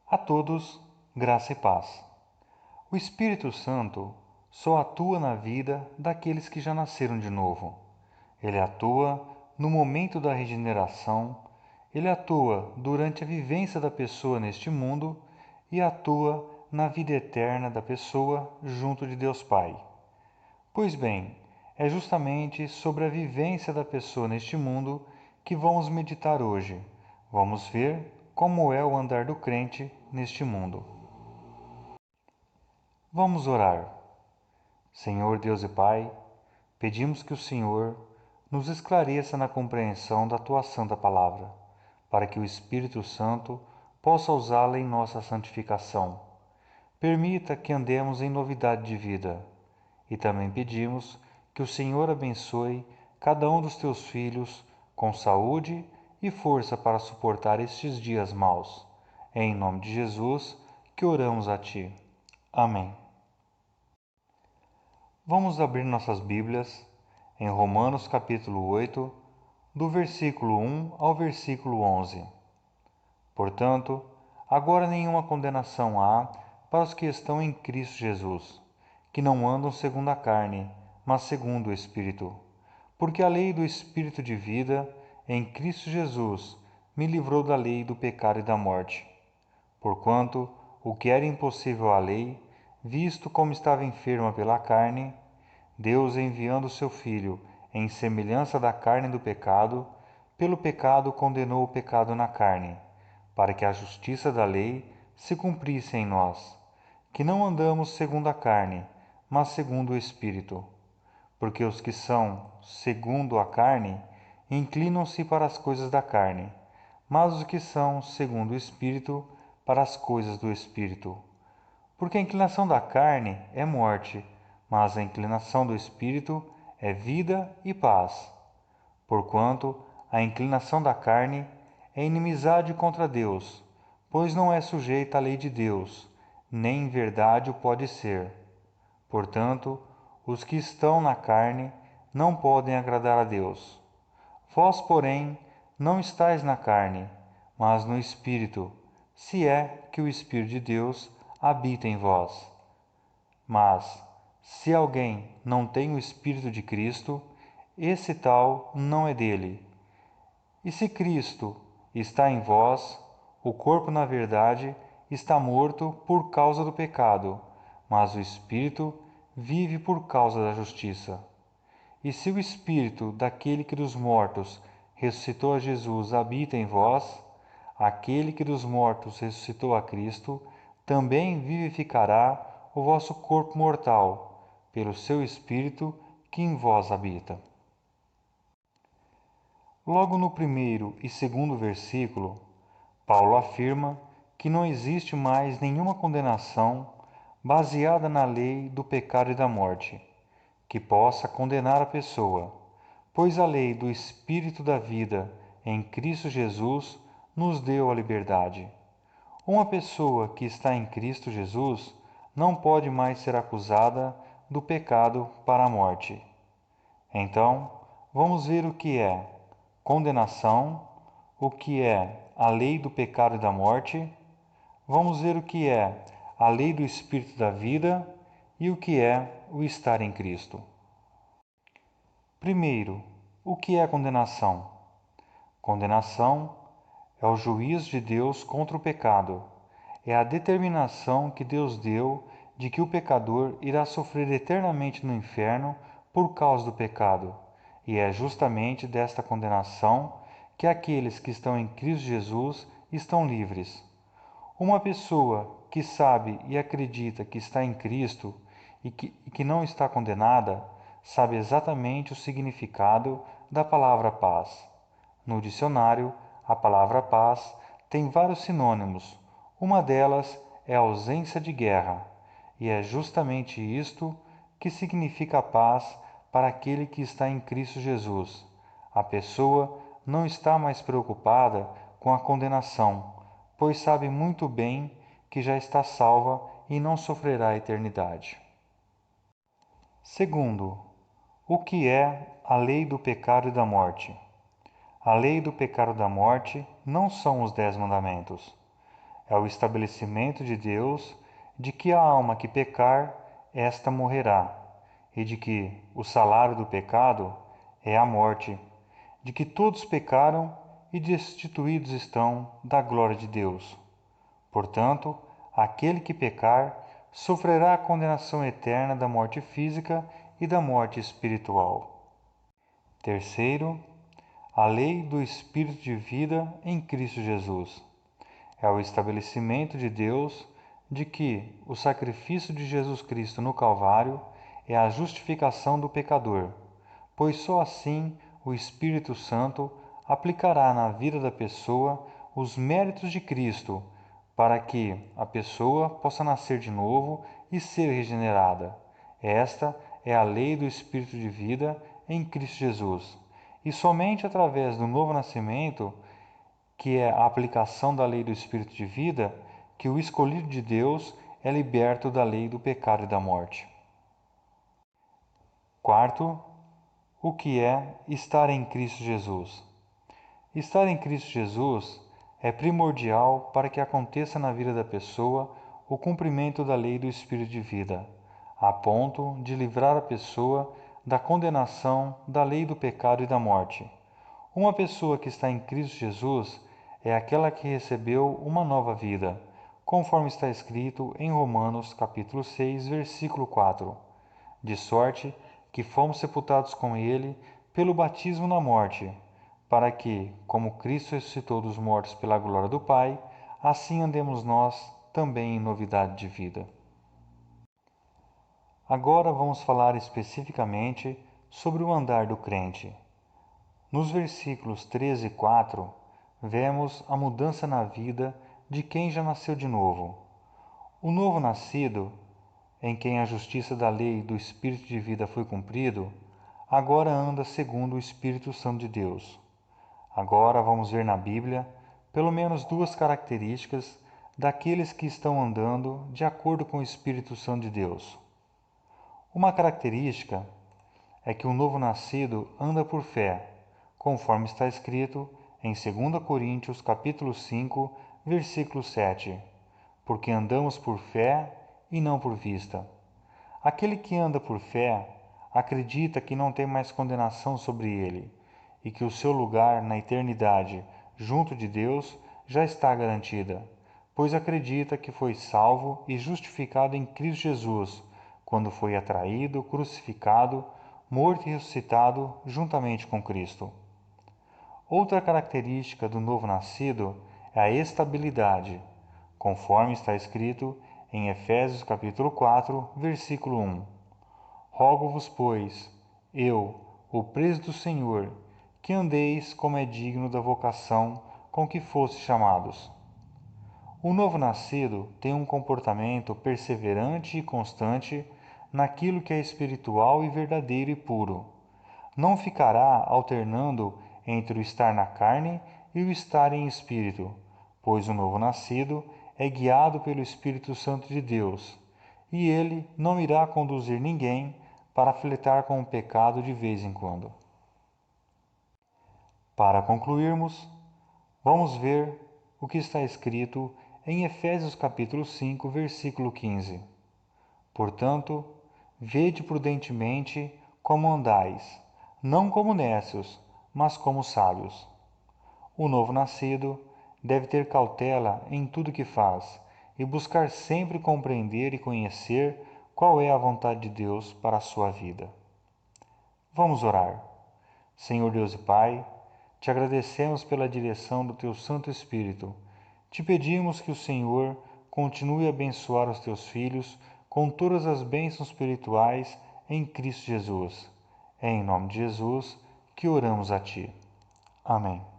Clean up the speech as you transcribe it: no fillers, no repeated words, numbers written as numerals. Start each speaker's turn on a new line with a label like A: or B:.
A: A todos, graça e paz. O Espírito Santo só atua na vida daqueles que já nasceram de novo. Ele atua no momento da regeneração, ele atua durante a vivência da pessoa neste mundo e atua na vida eterna da pessoa junto de Deus Pai. Pois bem, é justamente sobre a vivência da pessoa neste mundo que vamos meditar hoje. Vamos ver como é o andar do crente neste mundo. Vamos orar. Senhor Deus e Pai, pedimos que o Senhor nos esclareça na compreensão da tua santa palavra, para que o Espírito Santo possa usá-la em nossa santificação. Permita que andemos em novidade de vida. E também pedimos que o Senhor abençoe cada um dos teus filhos com saúde e força para suportar estes dias maus. É em nome de Jesus que oramos a Ti. Amém. Vamos abrir nossas Bíblias em Romanos capítulo 8, do versículo 1 ao versículo 11. Portanto, agora nenhuma condenação há para os que estão em Cristo Jesus, que não andam segundo a carne, mas segundo o Espírito. Porque a lei do Espírito de vida em Cristo Jesus me livrou da lei do pecado e da morte. Porquanto o que era impossível à lei, visto como estava enferma pela carne, Deus, enviando o seu Filho em semelhança da carne do pecado, pelo pecado condenou o pecado na carne, para que a justiça da lei se cumprisse em nós, que não andamos segundo a carne, mas segundo o Espírito. Porque os que são segundo a carne inclinam-se para as coisas da carne, mas os que são segundo o Espírito para as coisas do Espírito. Porque a inclinação da carne é morte, mas a inclinação do Espírito é vida e paz. Porquanto a inclinação da carne é inimizade contra Deus, pois não é sujeita à lei de Deus, nem em verdade o pode ser. Portanto, os que estão na carne não podem agradar a Deus. Vós, porém, não estáis na carne, mas no Espírito, se é que o Espírito de Deus habita em vós. Mas, se alguém não tem o Espírito de Cristo, esse tal não é dele. E se Cristo está em vós, o corpo, na verdade, está morto por causa do pecado, mas o Espírito vive por causa da justiça. E se o Espírito daquele que dos mortos ressuscitou a Jesus habita em vós, aquele que dos mortos ressuscitou a Cristo também vivificará o vosso corpo mortal, pelo seu Espírito que em vós habita. Logo no primeiro e segundo versículo, Paulo afirma que não existe mais nenhuma condenação baseada na lei do pecado e da morte, que possa condenar a pessoa, pois a lei do Espírito da vida em Cristo Jesus nos deu a liberdade. Uma pessoa que está em Cristo Jesus não pode mais ser acusada do pecado para a morte. Então, vamos ver o que é condenação, o que é a lei do pecado e da morte, vamos ver o que é a lei do Espírito da vida e o que é o estar em Cristo. Primeiro, o que é condenação? Condenação é o juízo de Deus contra o pecado. É a determinação que Deus deu de que o pecador irá sofrer eternamente no inferno por causa do pecado. E é justamente desta condenação que aqueles que estão em Cristo Jesus estão livres. Uma pessoa que sabe e acredita que está em Cristo e que não está condenada, sabe exatamente o significado da palavra paz. No dicionário, a palavra paz tem vários sinônimos. Uma delas é ausência de guerra, e é justamente isto que significa a paz para aquele que está em Cristo Jesus. A pessoa não está mais preocupada com a condenação, pois sabe muito bem que já está salva e não sofrerá a eternidade. Segundo, o que é a lei do pecado e da morte? A lei do pecado e da morte não são os 10 mandamentos. é o estabelecimento de Deus de que a alma que pecar, esta morrerá, e de que o salário do pecado é a morte, de que todos pecaram e destituídos estão da glória de Deus. Portanto, aquele que pecar sofrerá a condenação eterna da morte física e da morte espiritual. Terceiro, a lei do Espírito de vida em Cristo Jesus. É o estabelecimento de Deus de que o sacrifício de Jesus Cristo no Calvário é a justificação do pecador, pois só assim o Espírito Santo aplicará na vida da pessoa os méritos de Cristo, para que a pessoa possa nascer de novo e ser regenerada. Esta é a lei do Espírito de vida em Cristo Jesus. E somente através do novo nascimento, que é a aplicação da lei do Espírito de vida, que o escolhido de Deus é liberto da lei do pecado e da morte. Quarto, o que é estar em Cristo Jesus? Estar em Cristo Jesus é primordial para que aconteça na vida da pessoa o cumprimento da lei do Espírito de vida, a ponto de livrar a pessoa da condenação da lei do pecado e da morte. Uma pessoa que está em Cristo Jesus é aquela que recebeu uma nova vida, conforme está escrito em Romanos capítulo 6, versículo 4. De sorte que fomos sepultados com ele pelo batismo na morte, para que, como Cristo ressuscitou dos mortos pela glória do Pai, assim andemos nós também em novidade de vida. Agora vamos falar especificamente sobre o andar do crente. Nos versículos 13 e 4, vemos a mudança na vida de quem já nasceu de novo. O novo nascido, em quem a justiça da lei do Espírito de vida foi cumprido, agora anda segundo o Espírito Santo de Deus. Agora vamos ver na Bíblia pelo menos duas características daqueles que estão andando de acordo com o Espírito Santo de Deus. Uma característica é que o novo nascido anda por fé, conforme está escrito em 2 Coríntios capítulo 5, versículo 7, porque andamos por fé e não por vista. Aquele que anda por fé acredita que não tem mais condenação sobre ele e que o seu lugar na eternidade junto de Deus já está garantida, pois acredita que foi salvo e justificado em Cristo Jesus, quando foi atraído, crucificado, morto e ressuscitado juntamente com Cristo. Outra característica do novo nascido é a estabilidade, conforme está escrito em Efésios capítulo 4, versículo 1. Rogo-vos, pois, eu, o preso do Senhor, que andeis como é digno da vocação com que fostes chamados. O novo nascido tem um comportamento perseverante e constante naquilo que é espiritual e verdadeiro e puro. Não ficará alternando entre o estar na carne e o estar em espírito, pois o novo nascido é guiado pelo Espírito Santo de Deus, e ele não irá conduzir ninguém para flertar com o pecado de vez em quando. Para concluirmos, vamos ver o que está escrito em Efésios capítulo 5, versículo 15. Portanto, vede prudentemente como andais, não como necios, mas como sábios. O novo nascido deve ter cautela em tudo que faz e buscar sempre compreender e conhecer qual é a vontade de Deus para a sua vida. Vamos orar. Senhor Deus e Pai, te agradecemos pela direção do teu Santo Espírito. Te pedimos que o Senhor continue a abençoar os teus filhos com todas as bênçãos espirituais em Cristo Jesus. É em nome de Jesus que oramos a ti. Amém.